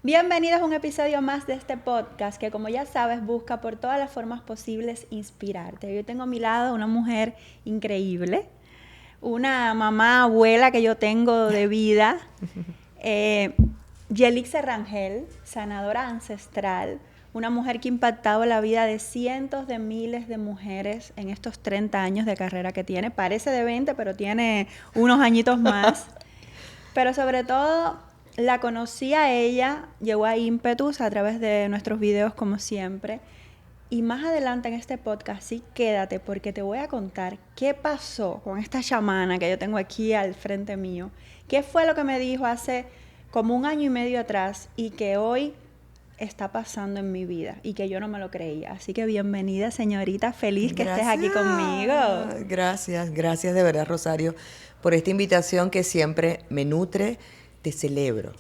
Bienvenidos a un episodio más de este podcast que, como ya sabes, busca por todas las formas posibles inspirarte. Yo tengo a mi lado una mujer increíble, una mamá, abuela que yo tengo de vida, Yelixe Rangel, sanadora ancestral, una mujer que ha impactado la vida de cientos de miles de mujeres en estos 30 años de carrera que tiene. Parece de 20, pero tiene unos añitos más. Pero sobre todo, la conocí a ella, llegó a Impetus a través de nuestros videos como siempre. Y más adelante en este podcast, sí, quédate porque te voy a contar qué pasó con esta chamana que yo tengo aquí al frente mío. ¿Qué fue lo que me dijo hace como un año y medio atrás y que hoy está pasando en mi vida y que yo no me lo creía? Así que bienvenida, señorita, feliz que estés aquí conmigo. Gracias de verdad, Rosario, por esta invitación que siempre me nutre. Te celebro,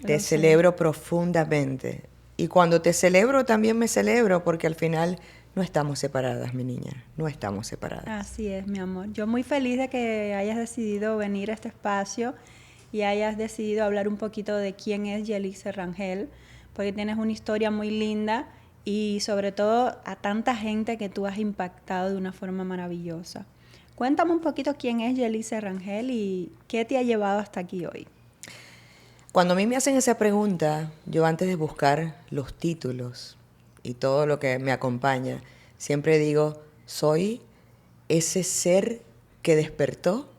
te celebro profundamente. Y cuando te celebro también me celebro porque al final no estamos separadas, mi niña, no estamos separadas. Así es, mi amor. Yo muy feliz de que hayas decidido venir a este espacio y hayas decidido hablar un poquito de quién es Yelixe Rangel, porque tienes una historia muy linda y sobre todo a tanta gente que tú has impactado de una forma maravillosa. Cuéntame un poquito quién es Yelixe Rangel y qué te ha llevado hasta aquí hoy. Cuando a mí me hacen esa pregunta, yo antes de buscar los títulos y todo lo que me acompaña, siempre digo, soy ese ser que despertó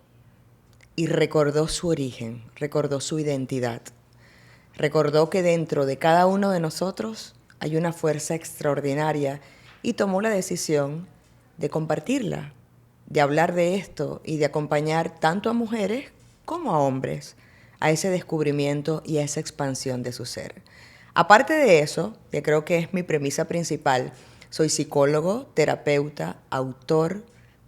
y recordó su origen, recordó su identidad. Recordó que dentro de cada uno de nosotros hay una fuerza extraordinaria y tomó la decisión de compartirla, de hablar de esto y de acompañar tanto a mujeres como a hombres a ese descubrimiento y a esa expansión de su ser. Aparte de eso, que creo que es mi premisa principal, soy psicólogo, terapeuta, autor,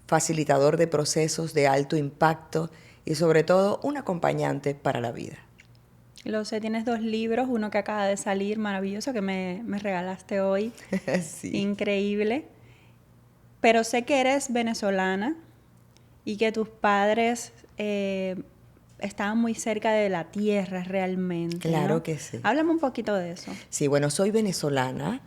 facilitador de procesos de alto impacto y sobre todo un acompañante para la vida. Lo sé, tienes 2 libros, uno que acaba de salir, maravilloso, que me regalaste hoy. Sí. Increíble. Pero sé que eres venezolana y que tus padres estaban muy cerca de la tierra realmente, Claro ¿no? que sí. Háblame un poquito de eso. Sí, bueno, soy venezolana.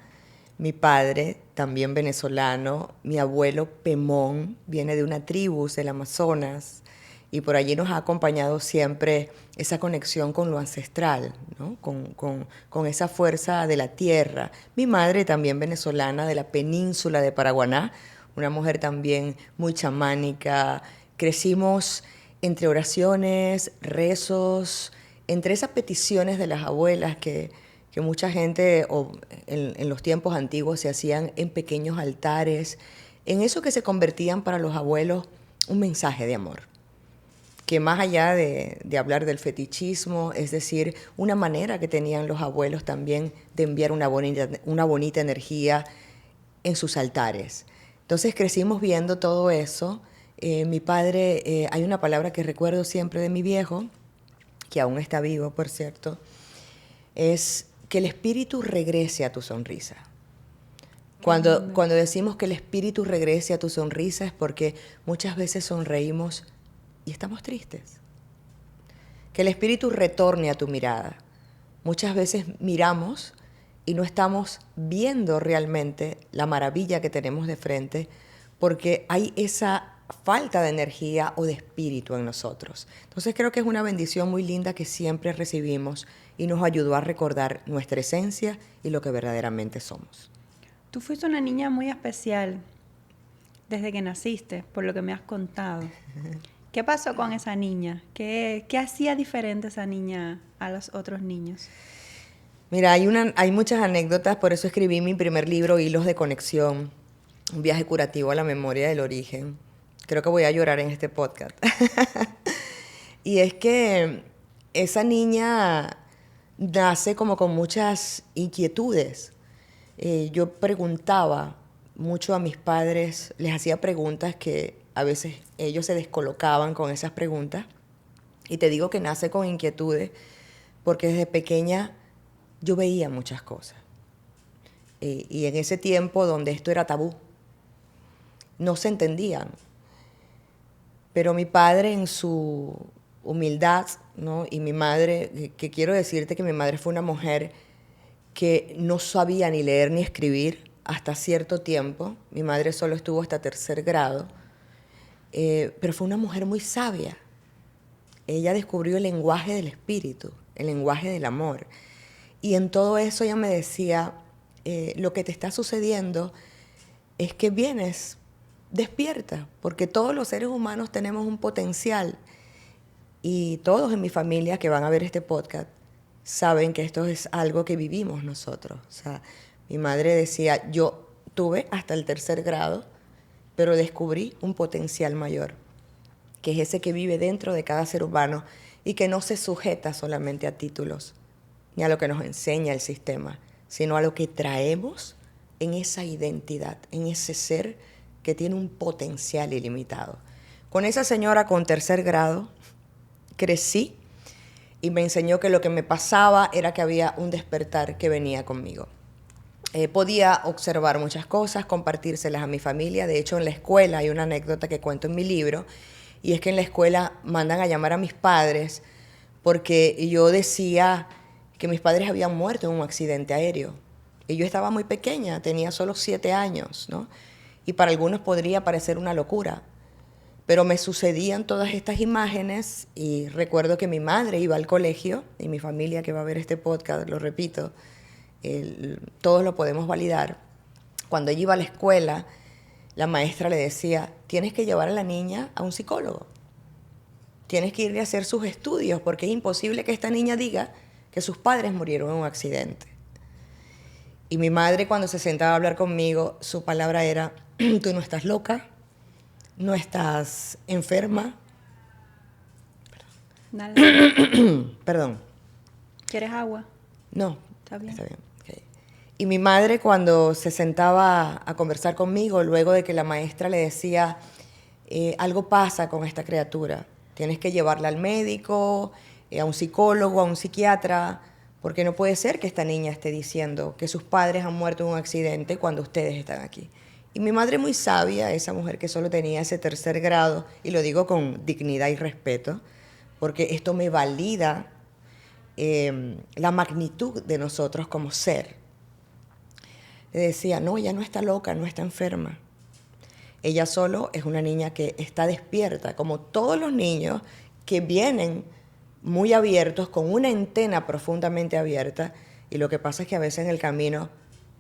Mi padre también venezolano. Mi abuelo Pemón viene de una tribu del Amazonas y por allí nos ha acompañado siempre esa conexión con lo ancestral, ¿no? Con esa fuerza de la tierra. Mi madre también venezolana de la península de Paraguaná, una mujer también muy chamánica. Crecimos entre oraciones, rezos, entre esas peticiones de las abuelas que mucha gente en los tiempos antiguos se hacían en pequeños altares, en eso que se convertían para los abuelos un mensaje de amor, que más allá de hablar del fetichismo, es decir, una manera que tenían los abuelos también de enviar una bonita energía en sus altares. Entonces crecimos viendo todo eso. Mi padre, hay una palabra que recuerdo siempre de mi viejo, que aún está vivo, por cierto, es que el espíritu regrese a tu sonrisa. Cuando decimos que el espíritu regrese a tu sonrisa es porque muchas veces sonreímos y estamos tristes. Que el espíritu retorne a tu mirada. Muchas veces miramos y no estamos viendo realmente la maravilla que tenemos de frente porque hay esa falta de energía o de espíritu en nosotros. Entonces creo que es una bendición muy linda que siempre recibimos y nos ayudó a recordar nuestra esencia y lo que verdaderamente somos. Tú fuiste una niña muy especial desde que naciste, por lo que me has contado. ¿Qué pasó con esa niña? ¿Qué hacía diferente esa niña a los otros niños? Mira, hay muchas anécdotas, por eso escribí mi primer libro, Hilos de Conexión, un viaje curativo a la memoria del origen. Creo que voy a llorar en este podcast. Y es que esa niña nace como con muchas inquietudes. Yo preguntaba mucho a mis padres, les hacía preguntas que a veces ellos se descolocaban con esas preguntas. Y te digo que nace con inquietudes porque desde pequeña yo veía muchas cosas. Y en ese tiempo donde esto era tabú, no se entendían. Pero mi padre en su humildad ¿no? Y mi madre, que quiero decirte que mi madre fue una mujer que no sabía ni leer ni escribir hasta cierto tiempo. Mi madre solo estuvo hasta tercer grado, pero fue una mujer muy sabia. Ella descubrió el lenguaje del espíritu, el lenguaje del amor. Y en todo eso ella me decía, lo que te está sucediendo es que vienes despierta, porque todos los seres humanos tenemos un potencial. Y todos en mi familia que van a ver este podcast saben que esto es algo que vivimos nosotros. O sea, mi madre decía, yo tuve hasta el tercer grado, pero descubrí un potencial mayor, que es ese que vive dentro de cada ser humano y que no se sujeta solamente a títulos, ni a lo que nos enseña el sistema, sino a lo que traemos en esa identidad, en ese ser que tiene un potencial ilimitado. Con esa señora con tercer grado crecí y me enseñó que lo que me pasaba era que había un despertar que venía conmigo. Podía observar muchas cosas, compartírselas a mi familia. De hecho, en la escuela hay una anécdota que cuento en mi libro, y es que en la escuela mandan a llamar a mis padres porque yo decía que mis padres habían muerto en un accidente aéreo. Y yo estaba muy pequeña, tenía solo 7 años, ¿no? Y para algunos podría parecer una locura, pero me sucedían todas estas imágenes y recuerdo que mi madre iba al colegio, y mi familia que va a ver este podcast, lo repito, todos lo podemos validar. Cuando ella iba a la escuela, la maestra le decía, tienes que llevar a la niña a un psicólogo, tienes que irle a hacer sus estudios, porque es imposible que esta niña diga que sus padres murieron en un accidente. Y mi madre, cuando se sentaba a hablar conmigo, su palabra era, tú no estás loca, no estás enferma. Dale. Perdón. ¿Quieres agua? No, Está bien. está bien. Okay. Y mi madre, cuando se sentaba a conversar conmigo, luego de que la maestra le decía, algo pasa con esta criatura, tienes que llevarla al médico, a un psicólogo, a un psiquiatra, porque no puede ser que esta niña esté diciendo que sus padres han muerto en un accidente cuando ustedes están aquí. Y mi madre, muy sabia, esa mujer que solo tenía ese tercer grado, y lo digo con dignidad y respeto, porque esto me valida la magnitud de nosotros como ser. Le decía, no, ella no está loca, no está enferma. Ella solo es una niña que está despierta, como todos los niños que vienen muy abiertos, con una antena profundamente abierta, y lo que pasa es que a veces en el camino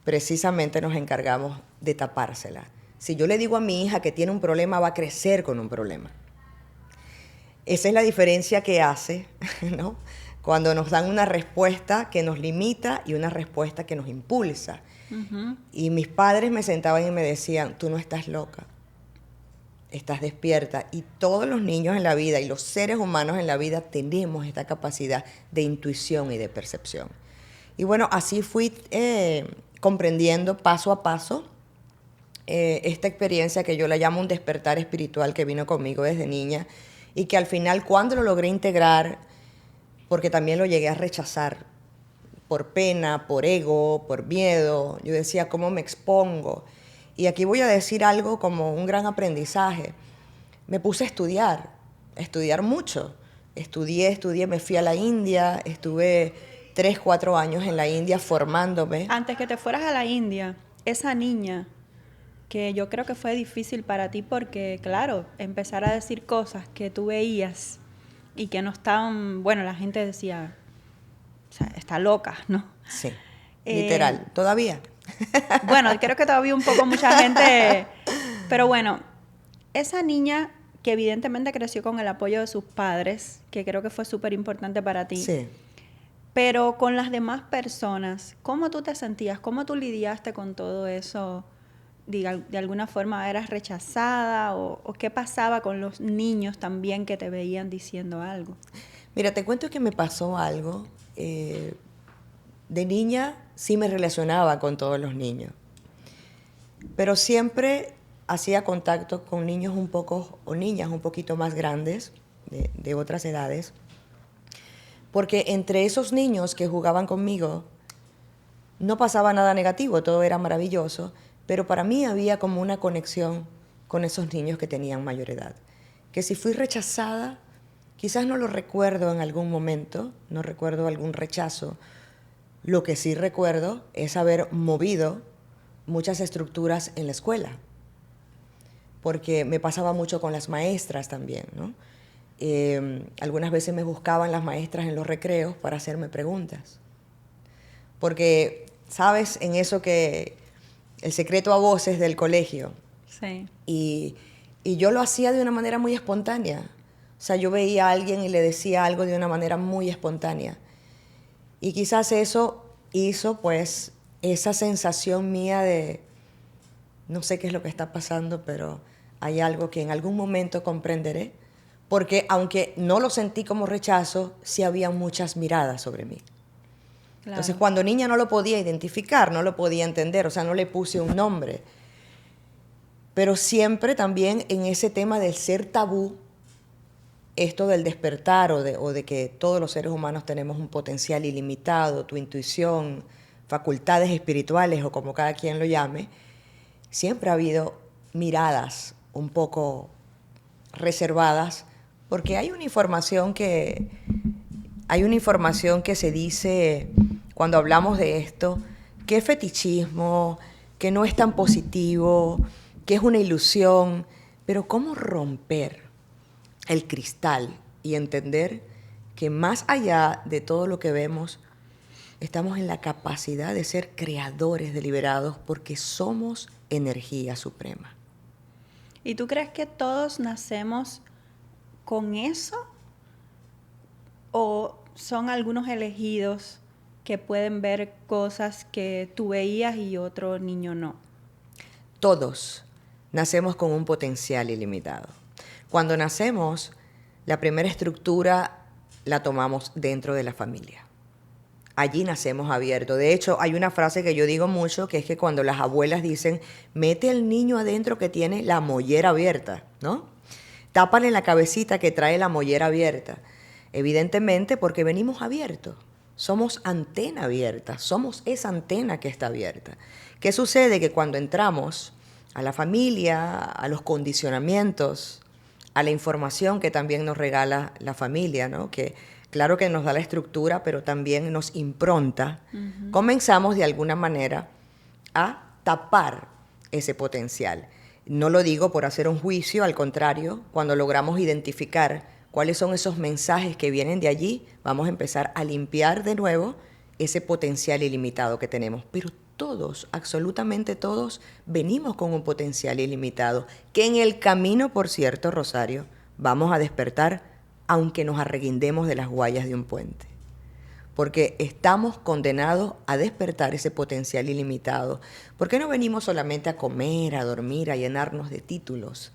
precisamente nos encargamos de tapársela. Si yo le digo a mi hija que tiene un problema, va a crecer con un problema. Esa es la diferencia que hace, ¿no? Cuando nos dan una respuesta que nos limita y una respuesta que nos impulsa. Uh-huh. Y mis padres me sentaban y me decían, tú no estás loca, estás despierta. Y todos los niños en la vida y los seres humanos en la vida tenemos esta capacidad de intuición y de percepción. Y bueno, así fui comprendiendo paso a paso esta experiencia que yo la llamo un despertar espiritual que vino conmigo desde niña, y que al final, cuando lo logré integrar, porque también lo llegué a rechazar por pena, por ego, por miedo, yo decía, ¿cómo me expongo? Y aquí voy a decir algo como un gran aprendizaje. Me puse a estudiar mucho. Estudié, me fui a la India, estuve 3, 4 años en la India formándome. Antes que te fueras a la India, esa niña, que yo creo que fue difícil para ti porque, claro, empezar a decir cosas que tú veías y que no estaban, bueno, la gente decía, o sea, está loca, ¿no? Sí, literal, todavía. Bueno, creo que todavía un poco mucha gente, pero bueno, esa niña que evidentemente creció con el apoyo de sus padres, que creo que fue súper importante para ti. Sí. Pero con las demás personas, ¿cómo tú te sentías? ¿Cómo tú lidiaste con todo eso? ¿De alguna forma eras rechazada? ¿O qué pasaba con los niños también que te veían diciendo algo? Mira, te cuento que me pasó algo. De niña sí me relacionaba con todos los niños, pero siempre hacía contacto con niños un poco, o niñas un poquito más grandes, de otras edades, porque entre esos niños que jugaban conmigo no pasaba nada negativo, todo era maravilloso, pero para mí había como una conexión con esos niños que tenían mayor edad. Que si fui rechazada, Quizás no lo recuerdo en algún momento, no recuerdo algún rechazo. Lo que sí recuerdo es haber movido muchas estructuras en la escuela, porque me pasaba mucho con las maestras también, ¿no? Algunas veces me buscaban las maestras en los recreos para hacerme preguntas. Porque, ¿sabes? En eso que el secreto a voces del colegio. Sí. Y yo lo hacía de una manera muy espontánea. O sea, yo veía a alguien y le decía algo de una manera muy espontánea. Y quizás eso hizo, pues, esa sensación mía de, no sé qué es lo que está pasando, pero hay algo que en algún momento comprenderé. Porque aunque no lo sentí como rechazo, sí había muchas miradas sobre mí. Claro. Entonces, cuando niña no lo podía identificar, no lo podía entender, o sea, no le puse un nombre. Pero siempre también en ese tema del ser tabú, esto del despertar o de que todos los seres humanos tenemos un potencial ilimitado, tu intuición, facultades espirituales o como cada quien lo llame, siempre ha habido miradas un poco reservadas, porque hay una información que se dice cuando hablamos de esto, que es fetichismo, que no es tan positivo, que es una ilusión, pero ¿cómo romper el cristal y entender que más allá de todo lo que vemos, estamos en la capacidad de ser creadores deliberados porque somos energía suprema? ¿Y tú crees que todos nacemos con eso? ¿O son algunos elegidos que pueden ver cosas que tú veías y otro niño no? Todos nacemos con un potencial ilimitado. Cuando nacemos, la primera estructura la tomamos dentro de la familia. Allí nacemos abiertos. De hecho, hay una frase que yo digo mucho, que es que cuando las abuelas dicen, mete al niño adentro que tiene la mollera abierta, ¿no? Tápale la cabecita que trae la mollera abierta. Evidentemente porque venimos abiertos. Somos antena abierta, somos esa antena que está abierta. ¿Qué sucede? Que cuando entramos a la familia, a los condicionamientos, a la información que también nos regala la familia, ¿no? Que claro que nos da la estructura, pero también nos impronta, comenzamos de alguna manera a tapar ese potencial. No lo digo por hacer un juicio, al contrario, cuando logramos identificar cuáles son esos mensajes que vienen de allí, vamos a empezar a limpiar de nuevo ese potencial ilimitado que tenemos. Pero todos, absolutamente todos, venimos con un potencial ilimitado, que en el camino, por cierto, Rosario, vamos a despertar, aunque nos arreguindemos de las guayas de un puente. Porque estamos condenados a despertar ese potencial ilimitado. ¿Por qué no venimos solamente a comer, a dormir, a llenarnos de títulos?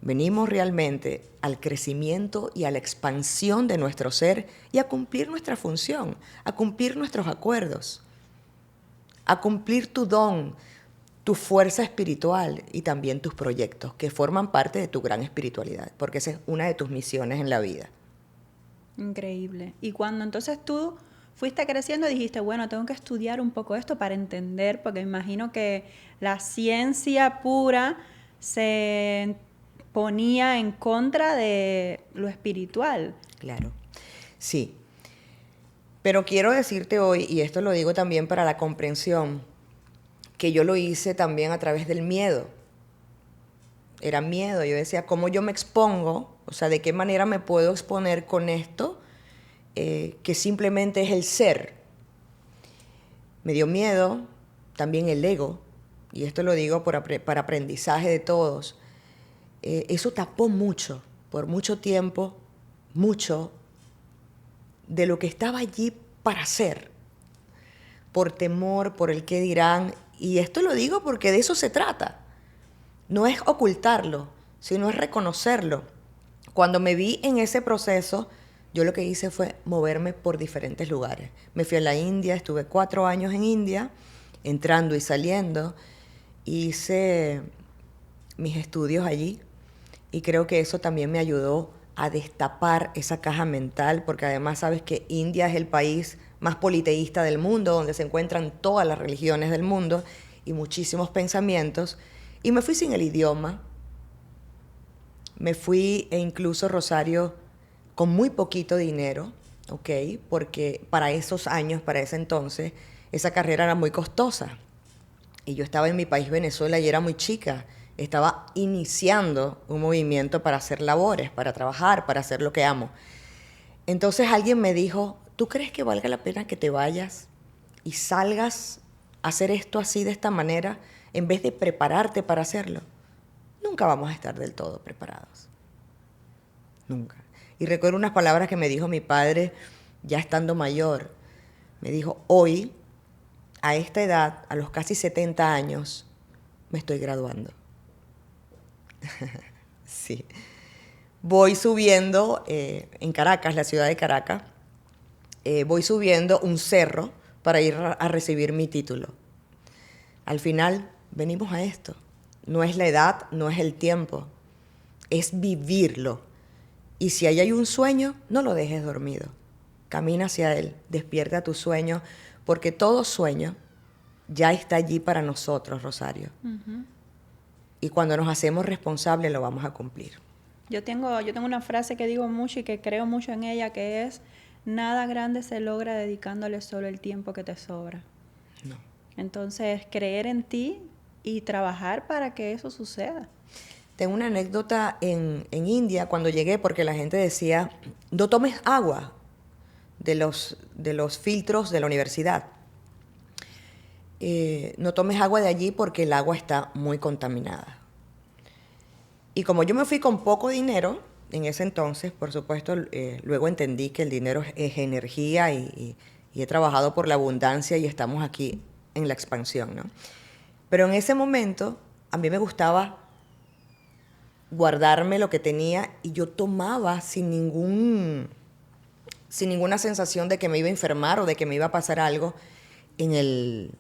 Venimos realmente al crecimiento y a la expansión de nuestro ser y a cumplir nuestra función, a cumplir nuestros acuerdos, a cumplir tu don, tu fuerza espiritual y también tus proyectos que forman parte de tu gran espiritualidad, porque esa es una de tus misiones en la vida. Increíble. Y cuando entonces tú fuiste creciendo dijiste, bueno, tengo que estudiar un poco esto para entender, porque imagino que la ciencia pura se ponía en contra de lo espiritual. Claro, sí. Pero quiero decirte hoy, y esto lo digo también para la comprensión, que yo lo hice también a través del miedo. Era miedo, yo decía, ¿cómo yo me expongo? O sea, ¿de qué manera me puedo exponer con esto? Que simplemente es el ser. Me dio miedo, también el ego, y esto lo digo para aprendizaje de todos. Eso tapó mucho, por mucho tiempo, mucho de lo que estaba allí para ser, por temor, por el qué dirán, y esto lo digo porque de eso se trata. No es ocultarlo, sino es reconocerlo. Cuando me vi en ese proceso, yo lo que hice fue moverme por diferentes lugares. Me fui a la India, estuve 4 años en India, entrando y saliendo. Hice mis estudios allí y creo que eso también me ayudó a destapar esa caja mental, porque además sabes que India es el país más politeísta del mundo, donde se encuentran todas las religiones del mundo y muchísimos pensamientos. Y me fui sin el idioma. Me fui, e incluso, Rosario, con muy poquito dinero, ¿ok? Porque para esos años, para ese entonces, esa carrera era muy costosa. Y yo estaba en mi país, Venezuela, y era muy chica. Estaba iniciando un movimiento para hacer labores, para trabajar, para hacer lo que amo. Entonces alguien me dijo, ¿tú crees que valga la pena que te vayas y salgas a hacer esto así, de esta manera, en vez de prepararte para hacerlo? Nunca vamos a estar del todo preparados. Nunca. Y recuerdo unas palabras que me dijo mi padre, ya estando mayor. Me dijo, hoy, a esta edad, a los casi 70 años, me estoy graduando. Sí. Voy subiendo en Caracas, la ciudad de Caracas, voy subiendo un cerro para ir a recibir mi título. Al final, venimos a esto. No es la edad, no es el tiempo, es vivirlo. Y si ahí hay un sueño, no lo dejes dormido. Camina hacia él, despierta tu sueño, porque todo sueño ya está allí para nosotros, Rosario. Uh-huh. Y cuando nos hacemos responsables, lo vamos a cumplir. Yo tengo una frase que digo mucho y que creo mucho en ella, que es, nada grande se logra dedicándole solo el tiempo que te sobra. No. Entonces, creer en ti y trabajar para que eso suceda. Tengo una anécdota en India cuando llegué, porque la gente decía, no tomes agua de los filtros de la universidad. No tomes agua de allí porque el agua está muy contaminada. Y como yo me fui con poco dinero en ese entonces, por supuesto, luego entendí que el dinero es energía y he trabajado por la abundancia y estamos aquí en la expansión, ¿no? Pero en ese momento a mí me gustaba guardarme lo que tenía y yo tomaba sin ninguna sensación de que me iba a enfermar o de que me iba a pasar algo en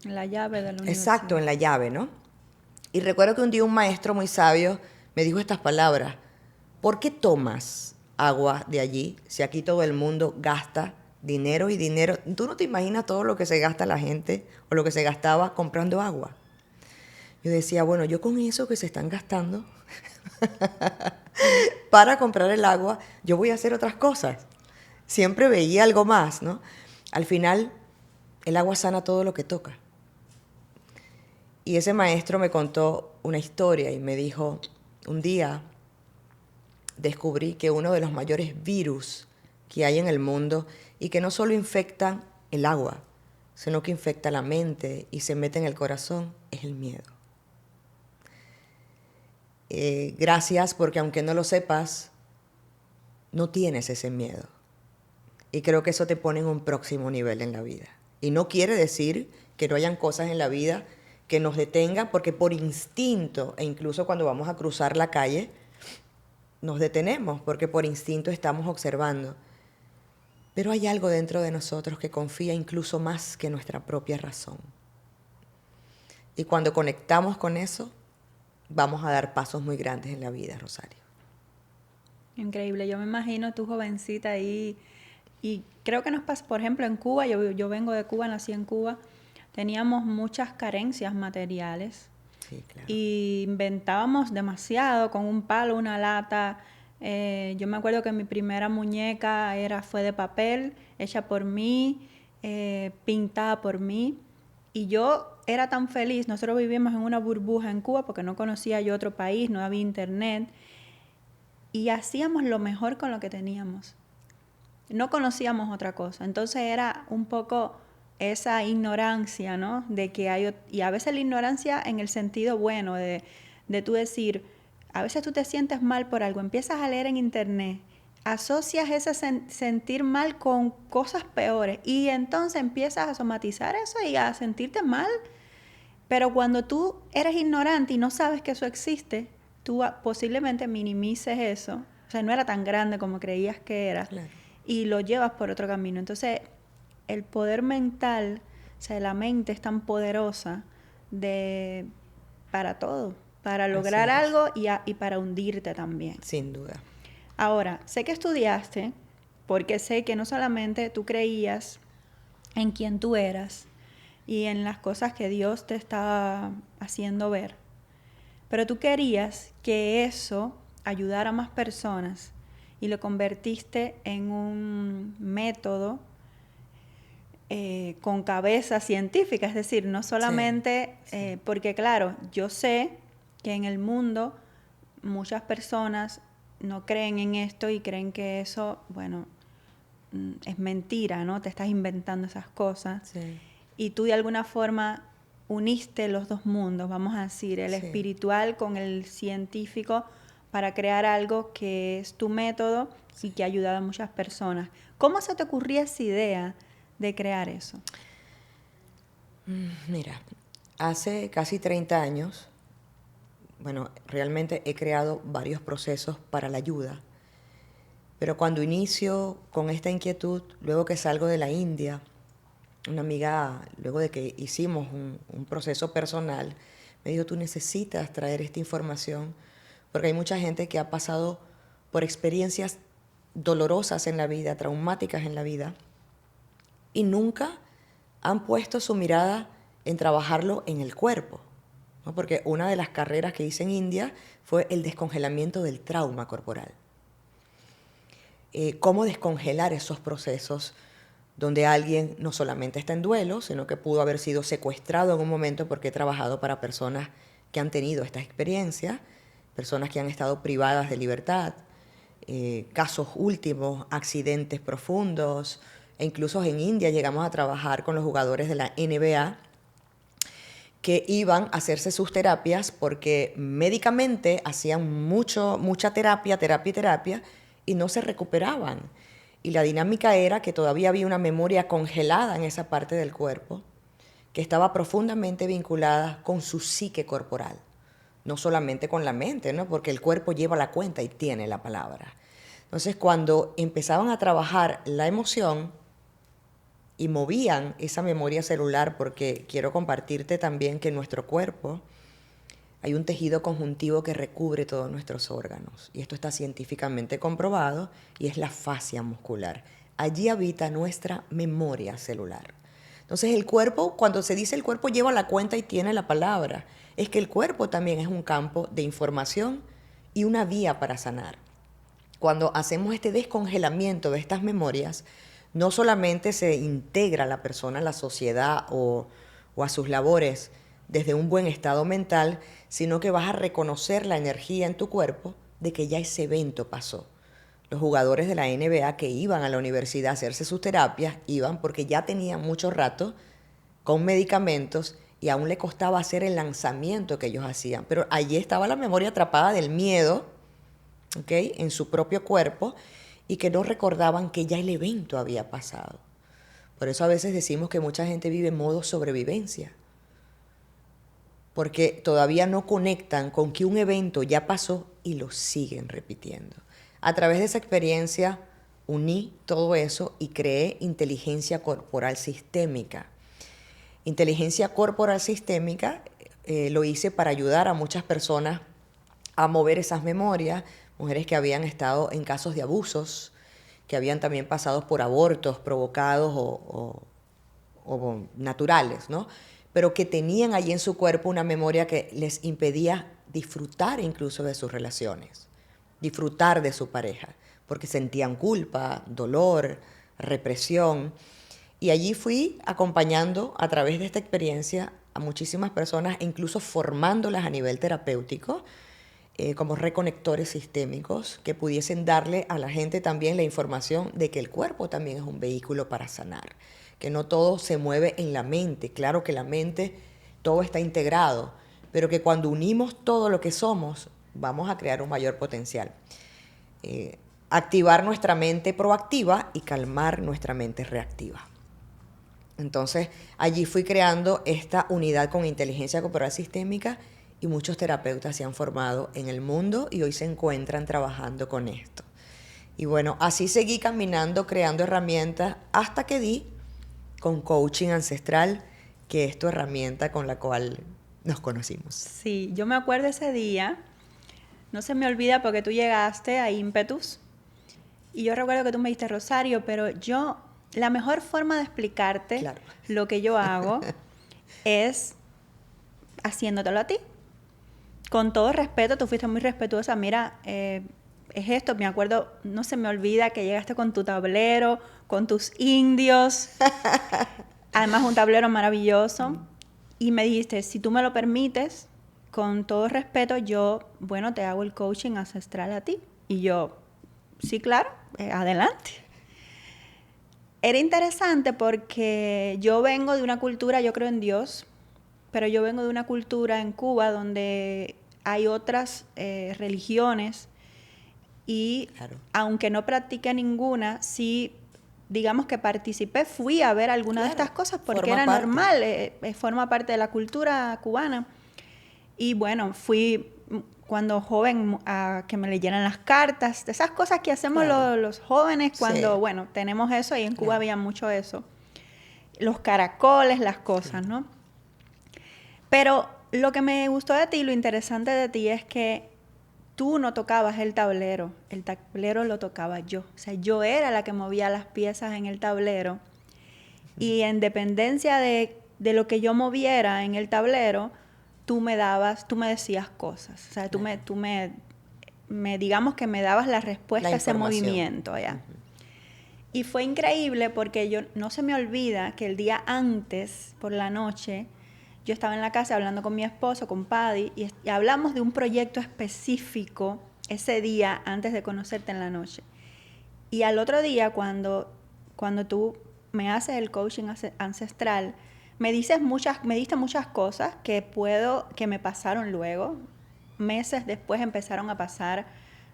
la llave de la universidad. Exacto, en la llave, ¿no? Y recuerdo que un día un maestro muy sabio me dijo estas palabras: ¿por qué tomas agua de allí si aquí todo el mundo gasta dinero y dinero? ¿Tú no te imaginas todo lo que se gasta la gente o lo que se gastaba comprando agua? Yo decía, bueno, yo con eso que se están gastando para comprar el agua, yo voy a hacer otras cosas. Siempre veía algo más, ¿no? Al final, el agua sana todo lo que toca. Y ese maestro me contó una historia y me dijo, un día descubrí que uno de los mayores virus que hay en el mundo y que no solo infectan el agua, sino que infecta la mente y se mete en el corazón, es el miedo. Gracias, porque aunque no lo sepas, no tienes ese miedo. Y creo que eso te pone en un próximo nivel en la vida. Y no quiere decir que no hayan cosas en la vida que nos detengan, porque por instinto, e incluso cuando vamos a cruzar la calle, nos detenemos, porque por instinto estamos observando. Pero hay algo dentro de nosotros que confía incluso más que nuestra propia razón. Y cuando conectamos con eso, vamos a dar pasos muy grandes en la vida, Rosario. Increíble. Yo me imagino tu jovencita ahí. Y creo que nos pasa, por ejemplo, en Cuba, yo vengo de Cuba, nací en Cuba, teníamos muchas carencias materiales. Sí, claro. Y inventábamos demasiado con un palo, una lata. Yo me acuerdo que mi primera muñeca fue de papel, hecha por mí, pintada por mí. Y yo era tan feliz. Nosotros vivíamos en una burbuja en Cuba porque no conocía yo otro país, no había internet. Y hacíamos lo mejor con lo que teníamos. No conocíamos otra cosa. Entonces era un poco esa ignorancia, ¿no? De que hay, y a veces la ignorancia en el sentido bueno, de tú decir, a veces tú te sientes mal por algo, empiezas a leer en internet, asocias ese sentir mal con cosas peores y entonces empiezas a somatizar eso y a sentirte mal. Pero cuando tú eres ignorante y no sabes que eso existe, tú posiblemente minimices eso. O sea, no era tan grande como creías que era. Claro. Y lo llevas por otro camino. Entonces, el poder mental, o sea, la mente es tan poderosa para todo, para lograr algo y para hundirte también. Sin duda. Ahora, sé que estudiaste porque sé que no solamente tú creías en quién tú eras y en las cosas que Dios te estaba haciendo ver, pero tú querías que eso ayudara a más personas y lo convertiste en un método con cabeza científica, es decir, no solamente, porque claro, yo sé que en el mundo muchas personas no creen en esto y creen que eso, bueno, es mentira, ¿no? Te estás inventando esas cosas. Sí. Y tú de alguna forma uniste los dos mundos, vamos a decir, el espiritual con el científico para crear algo que es tu método y que ha ayudado a muchas personas. ¿Cómo se te ocurría esa idea de crear eso? Mira, hace casi 30 años, bueno, realmente he creado varios procesos para la ayuda, pero cuando inicio con esta inquietud, luego que salgo de la India, una amiga, luego de que hicimos un proceso personal, me dijo, tú necesitas traer esta información, porque hay mucha gente que ha pasado por experiencias dolorosas en la vida, traumáticas en la vida, y nunca han puesto su mirada en trabajarlo en el cuerpo, ¿no? Porque una de las carreras que hice en India fue el descongelamiento del trauma corporal. Cómo descongelar esos procesos donde alguien no solamente está en duelo, sino que pudo haber sido secuestrado en un momento, porque he trabajado para personas que han tenido esta experiencia, personas que han estado privadas de libertad, casos últimos, accidentes profundos, e incluso en India llegamos a trabajar con los jugadores de la NBA que iban a hacerse sus terapias porque médicamente hacían mucha terapia, y no se recuperaban. Y la dinámica era que todavía había una memoria congelada en esa parte del cuerpo que estaba profundamente vinculada con su psique corporal, no solamente con la mente, ¿no? Porque el cuerpo lleva la cuenta y tiene la palabra. Entonces, cuando empezaban a trabajar la emoción y movían esa memoria celular, porque quiero compartirte también que en nuestro cuerpo hay un tejido conjuntivo que recubre todos nuestros órganos, y esto está científicamente comprobado, y es la fascia muscular. Allí habita nuestra memoria celular. Entonces el cuerpo, cuando se dice el cuerpo lleva la cuenta y tiene la palabra, es que el cuerpo también es un campo de información y una vía para sanar. Cuando hacemos este descongelamiento de estas memorias, no solamente se integra la persona a la sociedad o a sus labores desde un buen estado mental, sino que vas a reconocer la energía en tu cuerpo de que ya ese evento pasó. Los jugadores de la NBA que iban a la universidad a hacerse sus terapias, iban porque ya tenían mucho rato con medicamentos y aún le costaba hacer el lanzamiento que ellos hacían. Pero allí estaba la memoria atrapada del miedo, ¿okay?, en su propio cuerpo, y que no recordaban que ya el evento había pasado. Por eso a veces decimos que mucha gente vive en modo sobrevivencia, porque todavía no conectan con que un evento ya pasó y lo siguen repitiendo. A través de esa experiencia uní todo eso y creé inteligencia corporal sistémica. Inteligencia corporal sistémica lo hice para ayudar a muchas personas a mover esas memorias, mujeres que habían estado en casos de abusos, que habían también pasado por abortos provocados o naturales, ¿no? Pero que tenían allí en su cuerpo una memoria que les impedía disfrutar incluso de sus relaciones, disfrutar de su pareja, porque sentían culpa, dolor, represión. Y allí fui acompañando a través de esta experiencia a muchísimas personas, e incluso formándolas a nivel terapéutico, como reconectores sistémicos, que pudiesen darle a la gente también la información de que el cuerpo también es un vehículo para sanar, que no todo se mueve en la mente. Claro que la mente, todo está integrado, pero que cuando unimos todo lo que somos, vamos a crear un mayor potencial. Activar nuestra mente proactiva y calmar nuestra mente reactiva. Entonces, allí fui creando esta unidad con inteligencia corporal sistémica, y muchos terapeutas se han formado en el mundo y hoy se encuentran trabajando con esto. Y bueno, así seguí caminando, creando herramientas, hasta que di con coaching ancestral, que es tu herramienta con la cual nos conocimos. Sí, yo me acuerdo ese día, no se me olvida porque tú llegaste a Ímpetus y yo recuerdo que tú me dijiste, Rosario, pero la mejor forma de explicarte lo que yo hago es haciéndotelo a ti. Con todo respeto, tú fuiste muy respetuosa. Mira, es esto. Me acuerdo, no se me olvida que llegaste con tu tablero, con tus indios. Además, un tablero maravilloso. Y me dijiste, si tú me lo permites, con todo respeto, yo, bueno, te hago el coaching ancestral a ti. Y yo, sí, claro, adelante. Era interesante porque yo vengo de una cultura, yo creo en Dios, pero yo vengo de una cultura en Cuba donde hay otras religiones y Claro. aunque no practiqué ninguna, sí, digamos que participé, fui a ver alguna de estas cosas porque Forma era parte. normal, forma parte de la cultura cubana. Y bueno, fui cuando joven a que me leyeran las cartas, de esas cosas que hacemos Claro. los jóvenes cuando, Sí. bueno, tenemos eso y en Cuba Claro. había mucho eso. Los caracoles, las cosas, Claro. ¿no? Pero lo que me gustó de ti, lo interesante de ti es que tú no tocabas el tablero lo tocaba yo. O sea, yo era la que movía las piezas en el tablero y en dependencia de lo que yo moviera en el tablero, tú me decías cosas. O sea, Claro. tú me digamos que me dabas la respuesta La a ese información. movimiento, ¿ya? Y fue increíble porque yo no se me olvida que el día antes, por la noche, yo estaba en la casa hablando con mi esposo, con Paddy, y hablamos de un proyecto específico ese día antes de conocerte en la noche. Y al otro día, cuando tú me haces el coaching ancestral, me diste muchas cosas que me pasaron luego. Meses después empezaron a pasar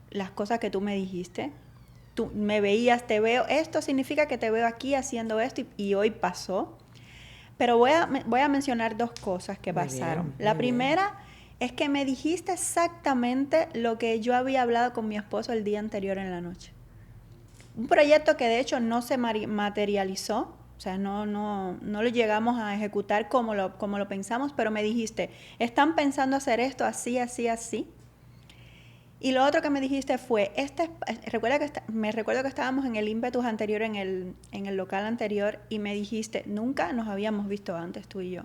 las cosas que tú me dijiste. Tú me veías, te veo, esto significa que te veo aquí haciendo esto y hoy pasó. Pero voy a mencionar dos cosas que Muy pasaron. bien, La muy bien. primera es que me dijiste exactamente lo que yo había hablado con mi esposo el día anterior en la noche. Un proyecto que de hecho no se materializó, o sea, no lo llegamos a ejecutar como lo pensamos, pero me dijiste, están pensando hacer esto así, así, así. Y lo otro que me dijiste fue, me recuerdo que estábamos en el ímpetus anterior, en el local anterior, y me dijiste, nunca nos habíamos visto antes tú y yo.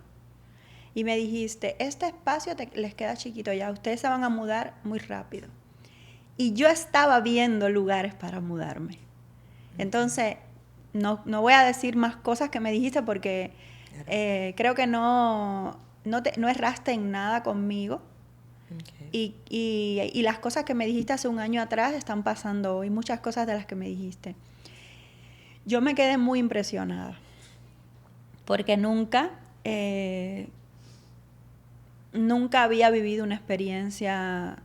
Y me dijiste, este espacio les queda chiquito ya, ustedes se van a mudar muy rápido. Y yo estaba viendo lugares para mudarme. Entonces, no voy a decir más cosas que me dijiste porque creo que no erraste en nada conmigo. Okay. Y las cosas que me dijiste hace un año atrás están pasando hoy, muchas cosas de las que me dijiste. Yo me quedé muy impresionada porque nunca había vivido una experiencia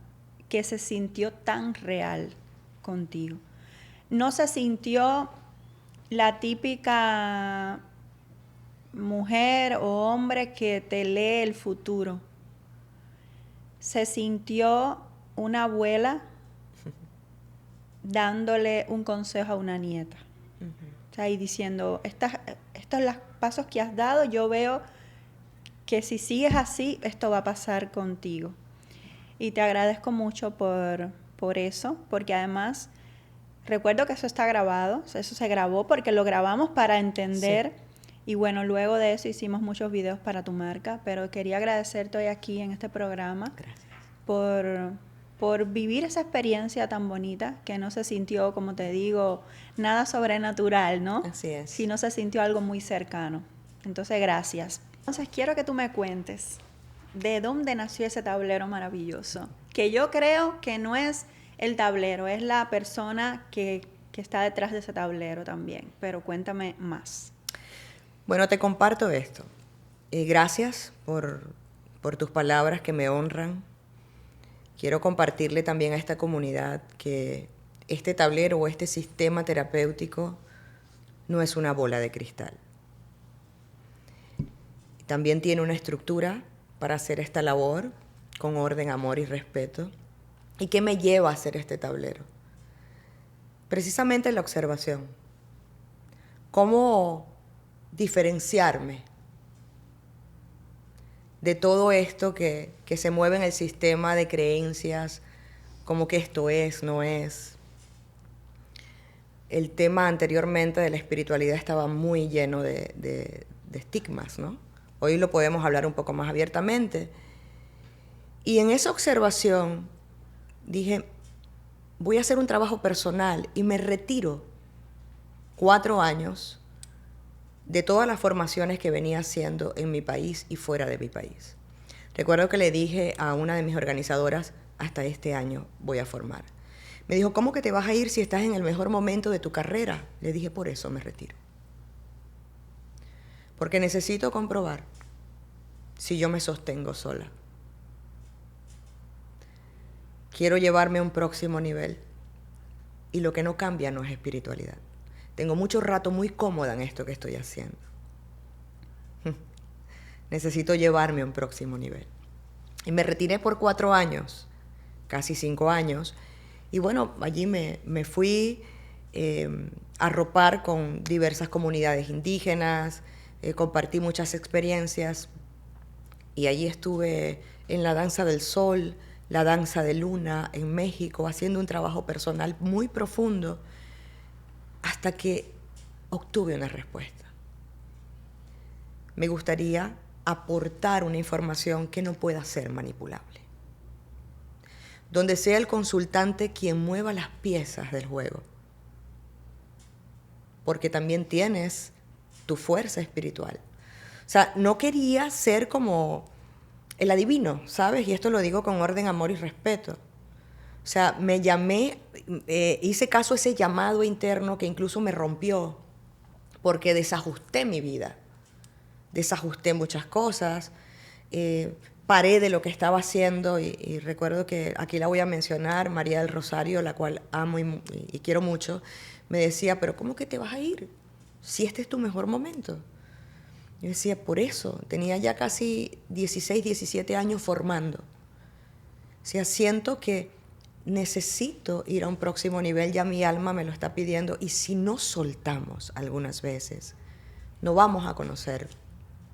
que se sintió tan real contigo. No se sintió la típica mujer o hombre que te lee el futuro. Se sintió una abuela dándole un consejo a una nieta. O sea, y diciendo, estos son los pasos que has dado, yo veo que si sigues así, esto va a pasar contigo. Y te agradezco mucho por eso, porque además recuerdo que eso está grabado, eso se grabó porque lo grabamos para entender. Sí. Y bueno, luego de eso hicimos muchos videos para tu marca, pero quería agradecerte hoy aquí en este programa. Gracias. Por vivir esa experiencia tan bonita que no se sintió, como te digo, nada sobrenatural, ¿no? Así es. Sino se sintió algo muy cercano. Entonces, gracias. Entonces, quiero que tú me cuentes de dónde nació ese tablero maravilloso, que yo creo que no es el tablero, es la persona que está detrás de ese tablero también, pero cuéntame más. Bueno, te comparto esto. Gracias por tus palabras que me honran. Quiero compartirle también a esta comunidad que este tablero o este sistema terapéutico no es una bola de cristal. También tiene una estructura para hacer esta labor con orden, amor y respeto. ¿Y qué me lleva a hacer este tablero? Precisamente la observación. ¿Cómo diferenciarme de todo esto que se mueve en el sistema de creencias, como que esto es, no es? El tema anteriormente de la espiritualidad estaba muy lleno de estigmas, ¿no? Hoy lo podemos hablar un poco más abiertamente. Y en esa observación dije, voy a hacer un trabajo personal y me retiro 4 años de todas las formaciones que venía haciendo en mi país y fuera de mi país. Recuerdo que le dije a una de mis organizadoras, hasta este año voy a formar. Me dijo, ¿cómo que te vas a ir si estás en el mejor momento de tu carrera? Le dije, por eso me retiro. Porque necesito comprobar si yo me sostengo sola. Quiero llevarme a un próximo nivel y lo que no cambia no es espiritualidad. Tengo mucho rato muy cómoda en esto que estoy haciendo. Necesito llevarme a un próximo nivel. Y me retiré por 4 años, casi 5 años, y bueno, allí me fui a arropar con diversas comunidades indígenas, compartí muchas experiencias, y allí estuve en la danza del sol, la danza de luna en México, haciendo un trabajo personal muy profundo, hasta que obtuve una respuesta. Me gustaría aportar una información que no pueda ser manipulable, donde sea el consultante quien mueva las piezas del juego, porque también tienes tu fuerza espiritual. O sea, no quería ser como el adivino, ¿sabes? Y esto lo digo con orden, amor y respeto. O sea, me llamé, hice caso a ese llamado interno que incluso me rompió, porque desajusté mi vida, desajusté muchas cosas, paré de lo que estaba haciendo y recuerdo que aquí la voy a mencionar, María del Rosario, la cual amo y quiero mucho, me decía, pero ¿cómo que te vas a ir si este es tu mejor momento? Yo decía, por eso, tenía ya casi 16, 17 años formando. O sea, siento que necesito ir a un próximo nivel, ya mi alma me lo está pidiendo, y si no soltamos algunas veces, no vamos a conocer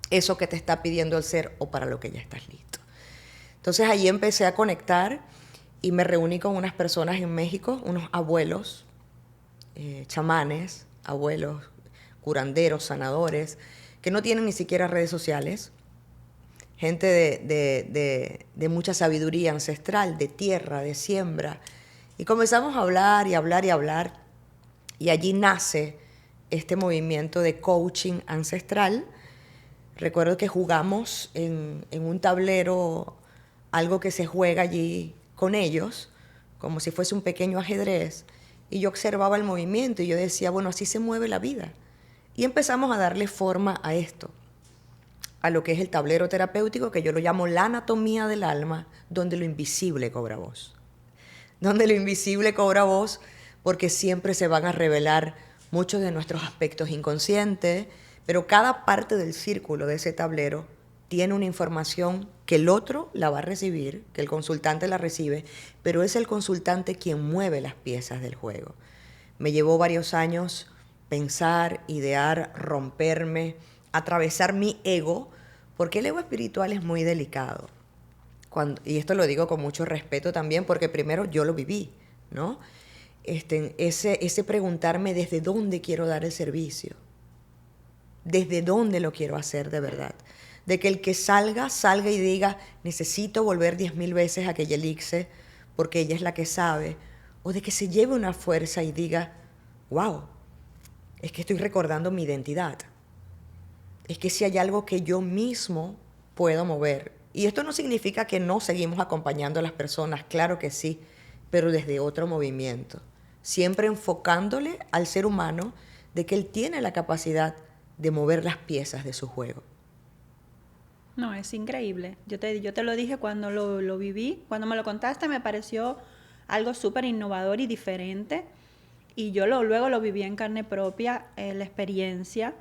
eso que te está pidiendo el ser o para lo que ya estás listo. Entonces allí empecé a conectar y me reuní con unas personas en México, unos abuelos, chamanes, abuelos, curanderos, sanadores, que no tienen ni siquiera redes sociales, gente de mucha sabiduría ancestral, de tierra, de siembra. Y comenzamos a hablar y hablar y hablar. Y allí nace este movimiento de coaching ancestral. Recuerdo que jugamos en un tablero algo que se juega allí con ellos, como si fuese un pequeño ajedrez. Y yo observaba el movimiento y yo decía, bueno, así se mueve la vida. Y empezamos a darle forma a esto, a lo que es el tablero terapéutico, que yo lo llamo la anatomía del alma, donde lo invisible cobra voz. Donde lo invisible cobra voz porque siempre se van a revelar muchos de nuestros aspectos inconscientes, pero cada parte del círculo de ese tablero tiene una información que el otro la va a recibir, que el consultante la recibe, pero es el consultante quien mueve las piezas del juego. Me llevó varios años pensar, idear, romperme, atravesar mi ego, porque el ego espiritual es muy delicado. Y esto lo digo con mucho respeto también, porque primero yo lo viví, ¿no? Ese preguntarme desde dónde quiero dar el servicio, desde dónde lo quiero hacer de verdad. De que el que salga y diga, necesito volver 10.000 veces a aquella elixir, porque ella es la que sabe. O de que se lleve una fuerza y diga, wow, es que estoy recordando mi identidad. Es que si hay algo que yo mismo puedo mover. Y esto no significa que no seguimos acompañando a las personas, claro que sí, pero desde otro movimiento. Siempre enfocándole al ser humano de que él tiene la capacidad de mover las piezas de su juego. No, es increíble. Yo te lo dije cuando lo viví, cuando me lo contaste me pareció algo súper innovador y diferente. Y yo luego lo viví en carne propia, la experiencia,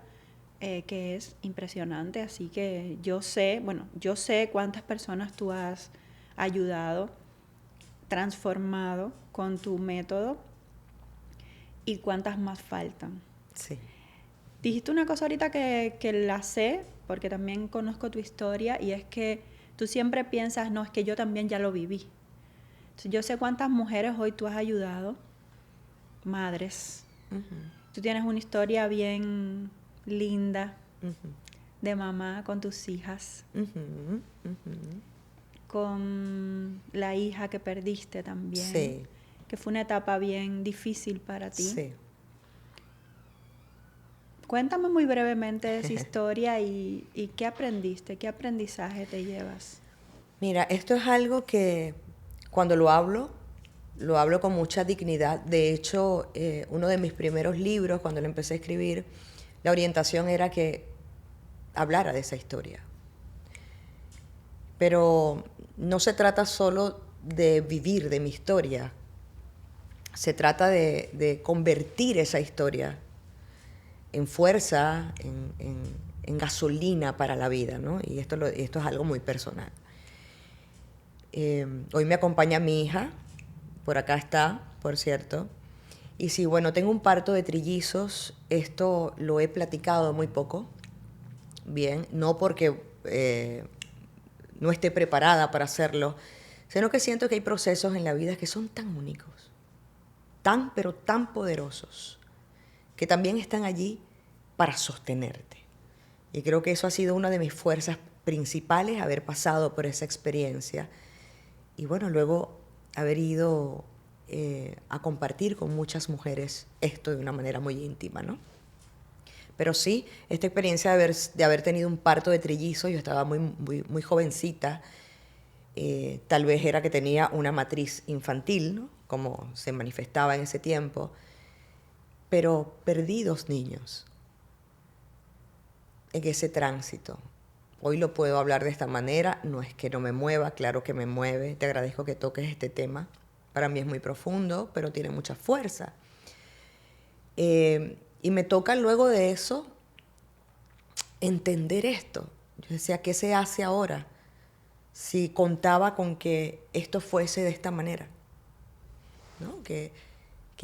que es impresionante. Así que yo sé cuántas personas tú has ayudado, transformado con tu método y cuántas más faltan. Sí. Dijiste una cosa ahorita que la sé, porque también conozco tu historia, y es que tú siempre piensas, no, es que yo también ya lo viví. Entonces, yo sé cuántas mujeres hoy tú has ayudado, madres. Uh-huh. Tú tienes una historia bien linda, uh-huh, de mamá con tus hijas, uh-huh, uh-huh, con la hija que perdiste también. Sí. que fue una etapa bien difícil para ti. Sí. Cuéntame muy brevemente esa historia y qué aprendiste, qué aprendizaje te llevas. Mira, esto es algo que cuando lo hablo con mucha dignidad. De hecho, uno de mis primeros libros, cuando lo empecé a escribir, la orientación era que hablara de esa historia. Pero no se trata solo de vivir de mi historia, se trata de convertir esa historia en fuerza, en gasolina para la vida, ¿no? Y esto es algo muy personal. Hoy me acompaña mi hija, por acá está, por cierto. Y sí, bueno, tengo un parto de trillizos, esto lo he platicado muy poco, bien, no porque no esté preparada para hacerlo, sino que siento que hay procesos en la vida que son tan únicos, tan pero tan poderosos, que también están allí para sostenerte. Y creo que eso ha sido una de mis fuerzas principales, haber pasado por esa experiencia. Y bueno, luego haber ido a compartir con muchas mujeres esto de una manera muy íntima, ¿no? Pero sí, esta experiencia de haber tenido un parto de trillizos, yo estaba muy jovencita, tal vez era que tenía una matriz infantil, ¿no? Como se manifestaba en ese tiempo, pero perdí 2 niños en ese tránsito. Hoy lo puedo hablar de esta manera, no es que no me mueva, claro que me mueve, te agradezco que toques este tema, para mí es muy profundo, pero tiene mucha fuerza. Y me toca luego de eso entender esto. Yo decía, ¿qué se hace ahora si contaba con que esto fuese de esta manera? ¿No? Que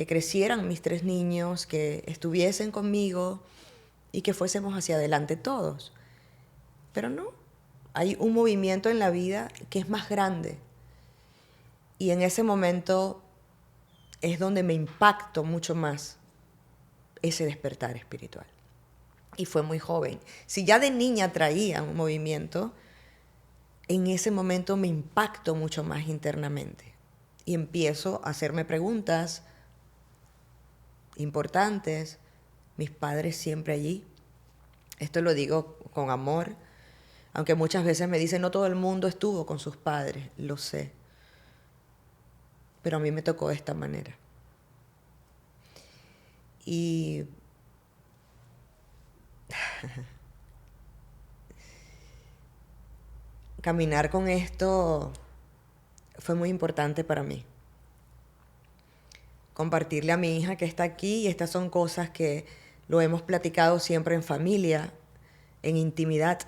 crecieran mis 3 niños, que estuviesen conmigo y que fuésemos hacia adelante todos. Pero no, hay un movimiento en la vida que es más grande. Y en ese momento es donde me impactó mucho más ese despertar espiritual. Y fue muy joven. Si ya de niña traía un movimiento, en ese momento me impactó mucho más internamente. Y empiezo a hacerme preguntas importantes. Mis padres siempre allí. Esto lo digo con amor. Aunque muchas veces me dicen, no todo el mundo estuvo con sus padres, lo sé. Pero a mí me tocó de esta manera. Y caminar con esto fue muy importante para mí. Compartirle a mi hija que está aquí, y estas son cosas que lo hemos platicado siempre en familia, en intimidad.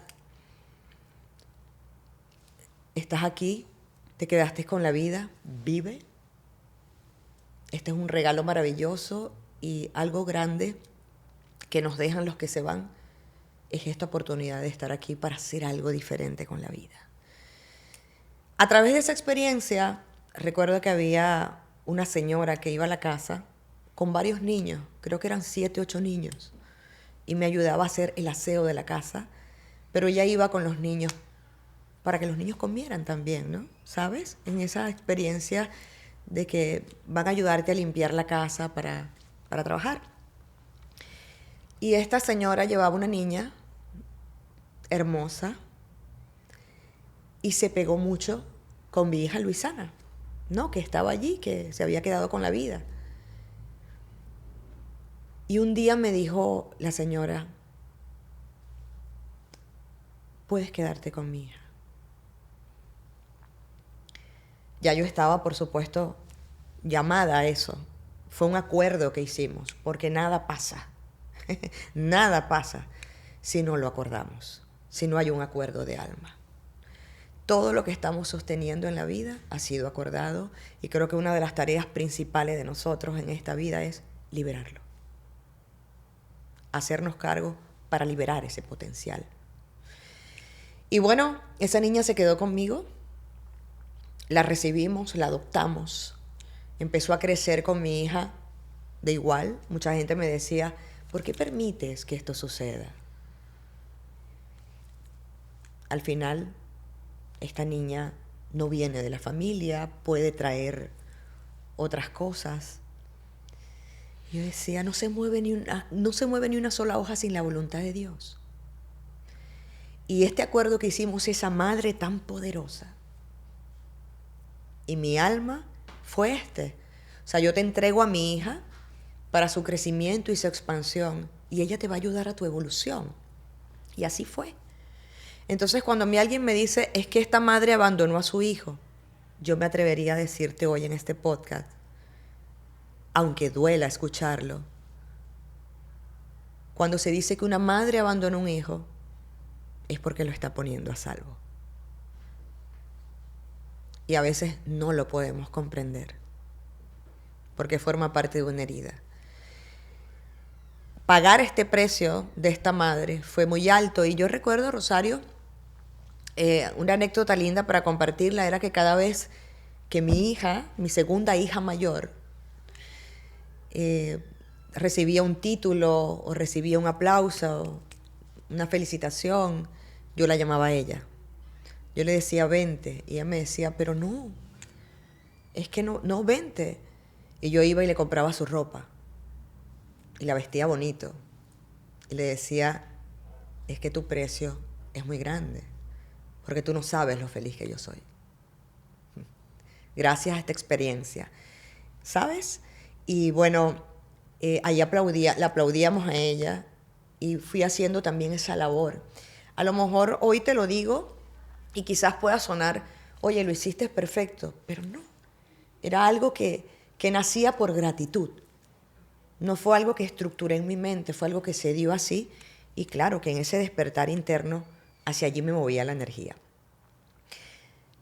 Estás aquí, te quedaste con la vida, vive. Este es un regalo maravilloso y algo grande que nos dejan los que se van, es esta oportunidad de estar aquí para hacer algo diferente con la vida. A través de esa experiencia, recuerdo que había una señora que iba a la casa con varios niños, creo que eran 7, 8 niños, y me ayudaba a hacer el aseo de la casa, pero ella iba con los niños para que los niños comieran también, ¿no? ¿Sabes? En esa experiencia de que van a ayudarte a limpiar la casa para trabajar. Y esta señora llevaba una niña hermosa y se pegó mucho con mi hija Luisana, ¿no? Que estaba allí, que se había quedado con la vida. Y un día me dijo la señora, puedes quedarte con mi hija. Ya yo estaba, por supuesto, llamada a eso. Fue un acuerdo que hicimos, porque nada pasa. Nada pasa si no lo acordamos, si no hay un acuerdo de alma. Todo lo que estamos sosteniendo en la vida ha sido acordado, y creo que una de las tareas principales de nosotros en esta vida es liberarlo. Hacernos cargo para liberar ese potencial. Y bueno, esa niña se quedó conmigo, la recibimos, la adoptamos, empezó a crecer con mi hija de igual. Mucha gente me decía, ¿por qué permites que esto suceda? Al final, esta niña no viene de la familia, puede traer otras cosas. Yo decía, no se mueve ni una sola hoja sin la voluntad de Dios. Y este acuerdo que hicimos, esa madre tan poderosa, y mi alma fue este. O sea, yo te entrego a mi hija para su crecimiento y su expansión, y ella te va a ayudar a tu evolución. Y así fue. Entonces, cuando a mí alguien me dice, es que esta madre abandonó a su hijo, yo me atrevería a decirte hoy en este podcast, aunque duela escucharlo, cuando se dice que una madre abandona un hijo, es porque lo está poniendo a salvo. Y a veces no lo podemos comprender, porque forma parte de una herida. Pagar este precio de esta madre fue muy alto. Y yo recuerdo, Rosario, una anécdota linda para compartirla, era que cada vez que mi hija, mi segunda hija mayor, recibía un título o recibía un aplauso, una felicitación, yo la llamaba a ella. Yo le decía, vente. Y ella me decía, pero no, es que no, vente. Y yo iba y le compraba su ropa. Y la vestía bonito. Y le decía, es que tu precio es muy grande, porque tú no sabes lo feliz que yo soy. Gracias a esta experiencia. ¿Sabes? Y bueno, ahí la aplaudíamos a ella y fui haciendo también esa labor. A lo mejor hoy te lo digo y quizás pueda sonar, oye, lo hiciste perfecto, pero no. Era algo que nacía por gratitud. No fue algo que estructuré en mi mente, fue algo que se dio así. Y claro, que en ese despertar interno, hacia allí me movía la energía.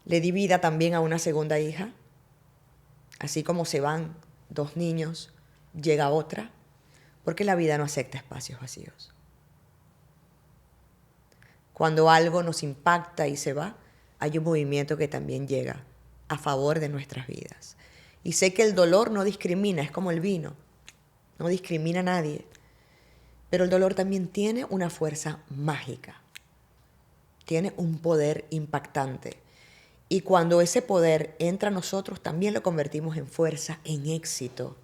Le di vida también a una segunda hija. Así como se van 2 niños, llega otra, porque la vida no acepta espacios vacíos. Cuando algo nos impacta y se va, hay un movimiento que también llega a favor de nuestras vidas. Y sé que el dolor no discrimina, es como el vino, no discrimina a nadie. Pero el dolor también tiene una fuerza mágica, tiene un poder impactante. Y cuando ese poder entra a nosotros, también lo convertimos en fuerza, en éxito,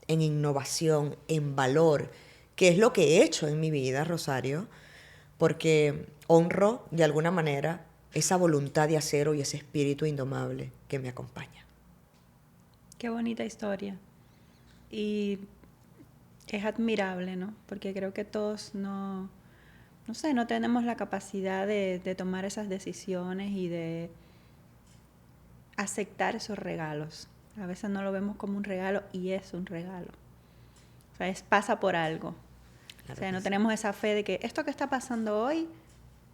en innovación, en valor, que es lo que he hecho en mi vida, Rosario, porque honro de alguna manera esa voluntad de acero y ese espíritu indomable que me acompaña. Qué bonita historia. Y es admirable, ¿no? Porque creo que todos no tenemos la capacidad de tomar esas decisiones y de aceptar esos regalos. A veces no lo vemos como un regalo y es un regalo. O sea, pasa por algo. Claro, o sea, no tenemos esa fe de que esto que está pasando hoy,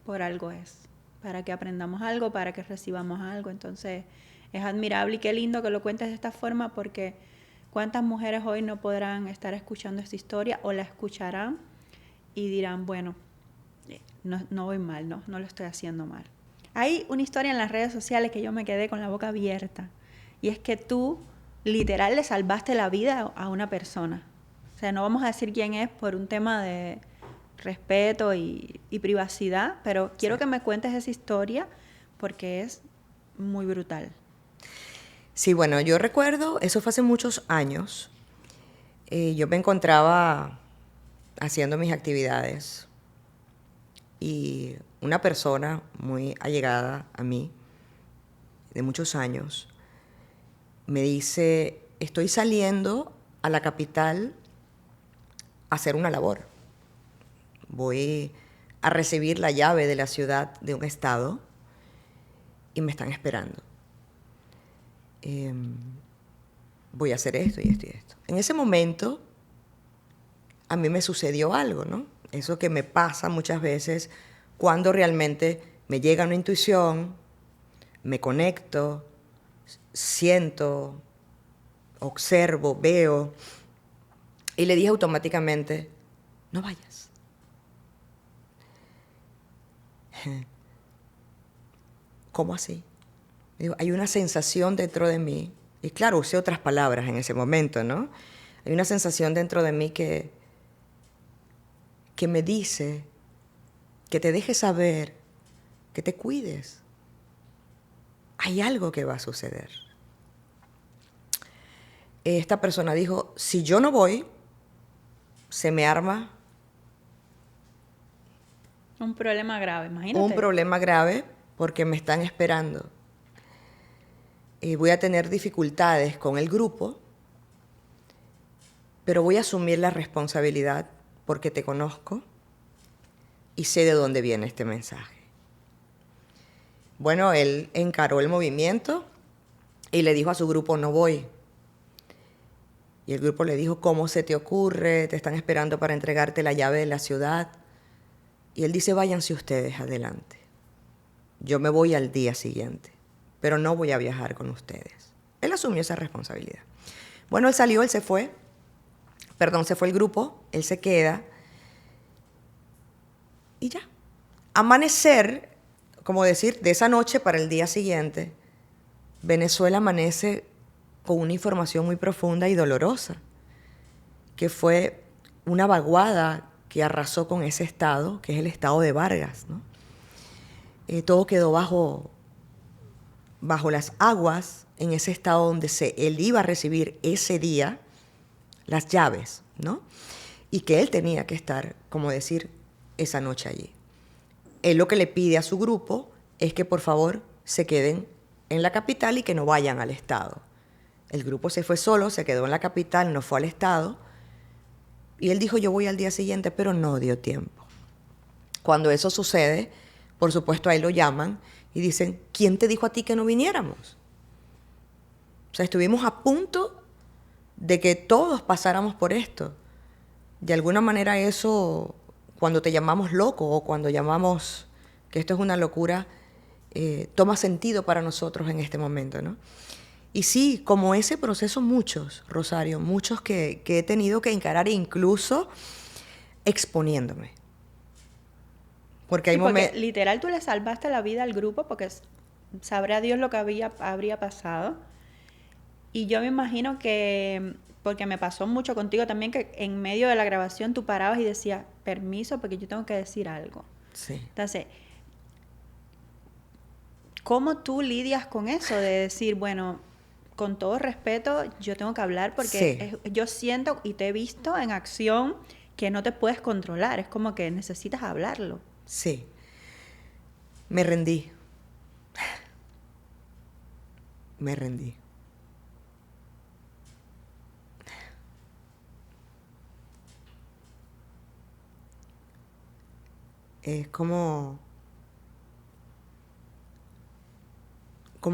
por algo es. Para que aprendamos algo, para que recibamos algo. Entonces, es admirable y qué lindo que lo cuentes de esta forma, porque cuántas mujeres hoy no podrán estar escuchando esta historia o la escucharán y dirán, bueno, no voy mal, no lo estoy haciendo mal. Hay una historia en las redes sociales que yo me quedé con la boca abierta, y es que tú literal le salvaste la vida a una persona. O sea, no vamos a decir quién es por un tema de respeto y privacidad, pero quiero que me cuentes esa historia porque es muy brutal. Sí, bueno, yo recuerdo, eso fue hace muchos años, yo me encontraba haciendo mis actividades y una persona muy allegada a mí, de muchos años, me dice, estoy saliendo a la capital a hacer una labor. Voy a recibir la llave de la ciudad de un estado y me están esperando. Voy a hacer esto y esto y esto. En ese momento, a mí me sucedió algo, ¿no? Eso que me pasa muchas veces cuando realmente me llega una intuición, me conecto, siento, observo, veo, y le dije automáticamente, no vayas. ¿Cómo así? Digo, hay una sensación dentro de mí, y claro, usé otras palabras en ese momento, ¿no? Hay una sensación dentro de mí que me dice que te dejes saber, que te cuides. Hay algo que va a suceder. esta persona dijo, si yo no voy, se me arma Un problema grave, imagínate. un problema grave porque me están esperando. Voy a tener dificultades con el grupo, pero voy a asumir la responsabilidad porque te conozco y sé de dónde viene este mensaje. Bueno, él encaró el movimiento y le dijo a su grupo, no voy. Y el grupo le dijo, ¿cómo se te ocurre? Te están esperando para entregarte la llave de la ciudad. Y él dice, váyanse ustedes adelante. Yo me voy al día siguiente, pero no voy a viajar con ustedes. Él asumió esa responsabilidad. Bueno, él salió, se fue el grupo, él se queda y ya. Amanecer, como decir, de esa noche para el día siguiente, Venezuela amanece con una información muy profunda y dolorosa, que fue una vaguada que arrasó con ese estado, que es el estado de Vargas, ¿no? Todo quedó bajo las aguas en ese estado donde él iba a recibir ese día las llaves, ¿no? Y que él tenía que estar, como decir, esa noche allí. Él lo que le pide a su grupo es que por favor se queden en la capital y que no vayan al estado. El grupo se fue solo, se quedó en la capital, no fue al estado. Y él dijo, yo voy al día siguiente, pero no dio tiempo. Cuando eso sucede, por supuesto a él lo llaman y dicen, ¿quién te dijo a ti que no viniéramos? O sea, estuvimos a punto de que todos pasáramos por esto. De alguna manera eso, cuando te llamamos loco o cuando llamamos que esto es una locura, toma sentido para nosotros en este momento, ¿no? Y sí, como ese proceso muchos, Rosario, muchos que he tenido que encarar incluso exponiéndome. Porque hay momentos... Literal tú le salvaste la vida al grupo porque sabrá Dios lo que habría pasado. Y yo me imagino que, porque me pasó mucho contigo también, que en medio de la grabación tú parabas y decías, permiso, porque yo tengo que decir algo. Sí. Entonces, ¿cómo tú lidias con eso de decir, bueno, con todo respeto, yo tengo que hablar porque yo siento y te he visto en acción que no te puedes controlar, es como que necesitas hablarlo? Sí, me rendí. Me rendí. Es como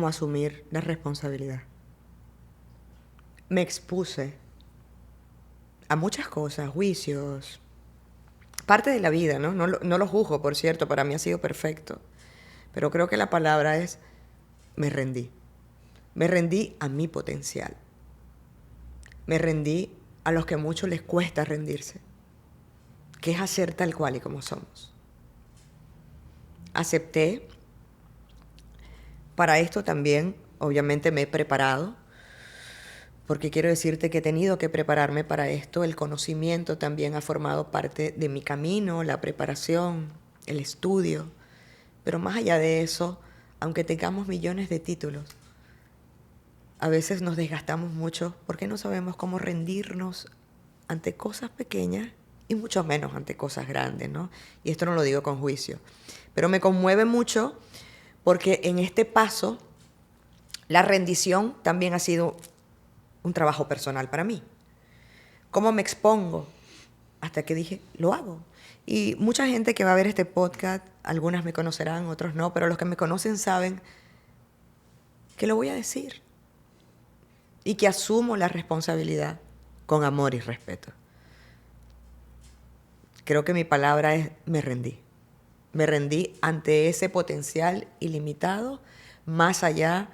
asumir la responsabilidad. Me expuse a muchas cosas, juicios, parte de la vida, ¿no? No lo juzgo, por cierto, para mí ha sido perfecto. Pero creo que la palabra es, me rendí. Me rendí a mi potencial. Me rendí a los que a muchos les cuesta rendirse, que es hacer tal cual y como somos. Acepté. Para esto también, obviamente, me he preparado, porque quiero decirte que he tenido que prepararme para esto. El conocimiento también ha formado parte de mi camino, la preparación, el estudio. Pero más allá de eso, aunque tengamos millones de títulos, a veces nos desgastamos mucho porque no sabemos cómo rendirnos ante cosas pequeñas y mucho menos ante cosas grandes, ¿no? Y esto no lo digo con juicio. Pero me conmueve mucho porque en este paso la rendición también ha sido un trabajo personal para mí. ¿Cómo me expongo? Hasta que dije, lo hago. Y mucha gente que va a ver este podcast, algunas me conocerán, otros no, pero los que me conocen saben que lo voy a decir. Y que asumo la responsabilidad con amor y respeto. Creo que mi palabra es, me rendí. Me rendí ante ese potencial ilimitado, más allá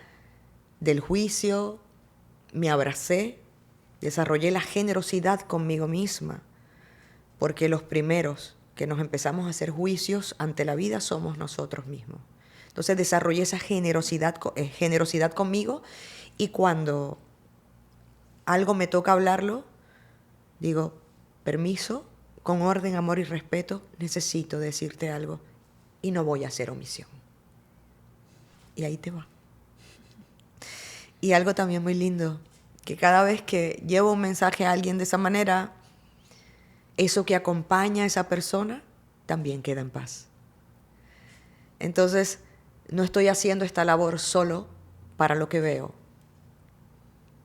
del juicio, me abracé, desarrollé la generosidad conmigo misma, porque los primeros que nos empezamos a hacer juicios ante la vida somos nosotros mismos. Entonces desarrollé esa generosidad conmigo y cuando algo me toca hablarlo, digo, permiso, con orden, amor y respeto, necesito decirte algo y no voy a hacer omisión. Y ahí te va. Y algo también muy lindo que cada vez que llevo un mensaje a alguien de esa manera, eso que acompaña a esa persona también queda en paz. Entonces, no estoy haciendo esta labor solo para lo que veo,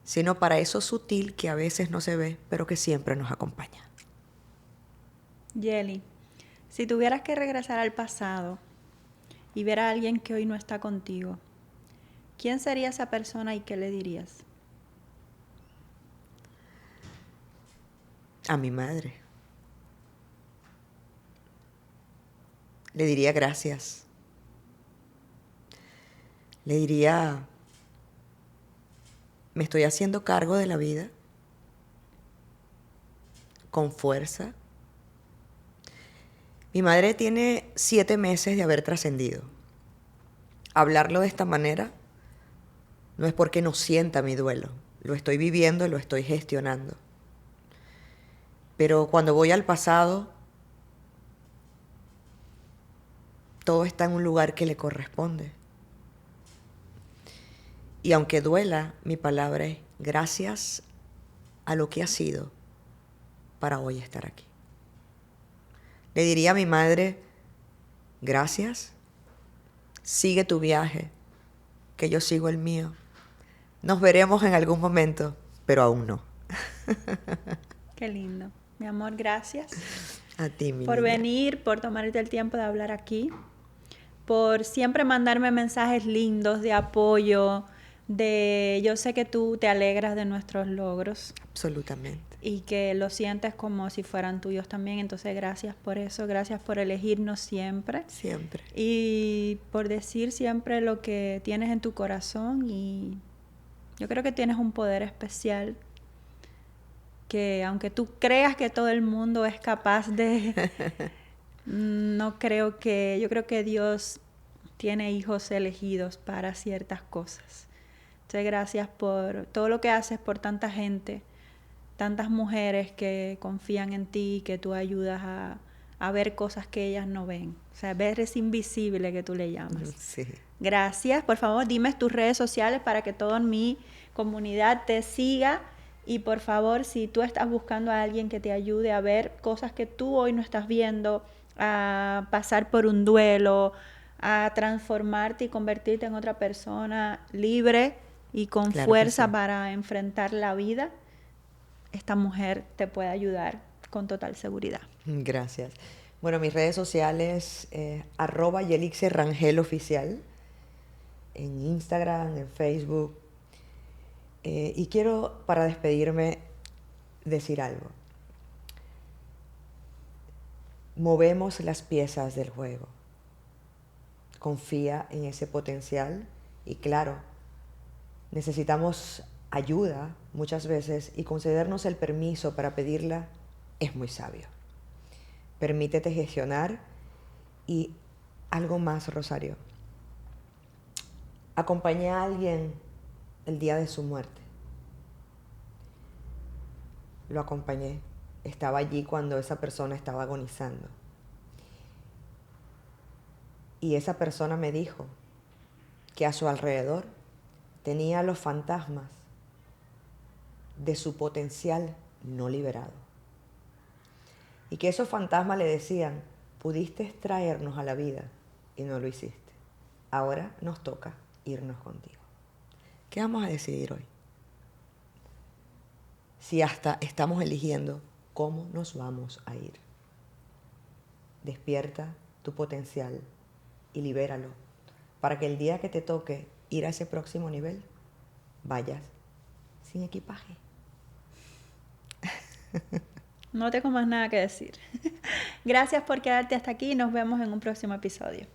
sino para eso sutil que a veces no se ve, pero que siempre nos acompaña. Yeli, si tuvieras que regresar al pasado y ver a alguien que hoy no está contigo, ¿quién sería esa persona y qué le dirías? A mi madre. Le diría gracias. Le diría, me estoy haciendo cargo de la vida con fuerza. Mi madre tiene 7 meses de haber trascendido. Hablarlo de esta manera no es porque no sienta mi duelo. Lo estoy viviendo, lo estoy gestionando. Pero cuando voy al pasado, todo está en un lugar que le corresponde. Y aunque duela, mi palabra es gracias a lo que ha sido para hoy estar aquí. Le diría a mi madre, gracias, sigue tu viaje, que yo sigo el mío. Nos veremos en algún momento, pero aún no. Qué lindo. Mi amor, gracias A ti, mi por niña. venir, por tomarte el tiempo de hablar aquí, por siempre mandarme mensajes lindos de apoyo, de yo sé que tú te alegras de nuestros logros Absolutamente. y que lo sientes como si fueran tuyos también. Entonces, gracias por eso, gracias por elegirnos siempre Siempre. y por decir siempre lo que tienes en tu corazón. Y yo creo que tienes un poder especial que aunque tú creas que todo el mundo es capaz de, yo creo que Dios tiene hijos elegidos para ciertas cosas. Entonces, gracias por todo lo que haces por tanta gente, tantas mujeres que confían en ti, que tú ayudas a ver cosas que ellas no ven. O sea, ver es invisible que tú le llamas. Sí. Gracias. Por favor, dime tus redes sociales para que toda mi comunidad te siga. Y por favor, si tú estás buscando a alguien que te ayude a ver cosas que tú hoy no estás viendo, a pasar por un duelo, a transformarte y convertirte en otra persona libre y con Claro que fuerza sí. para enfrentar la vida, esta mujer te puede ayudar con total seguridad. Gracias. Bueno, mis redes sociales, @YelixerRangelOficial, en Instagram, en Facebook. Y quiero, para despedirme, decir algo. Movemos las piezas del juego. Confía en ese potencial y claro, necesitamos ayuda muchas veces y concedernos el permiso para pedirla es muy sabio. Permítete gestionar y algo más, Rosario. Acompañé a alguien el día de su muerte. Lo acompañé. Estaba allí cuando esa persona estaba agonizando. Y esa persona me dijo que a su alrededor tenía los fantasmas de su potencial no liberado. Y que esos fantasmas le decían, pudiste traernos a la vida y no lo hiciste. Ahora nos toca irnos contigo. ¿Qué vamos a decidir hoy? Si hasta estamos eligiendo cómo nos vamos a ir. Despierta tu potencial y libéralo para que el día que te toque ir a ese próximo nivel, vayas sin equipaje. No tengo más nada que decir. Gracias por quedarte hasta aquí y nos vemos en un próximo episodio.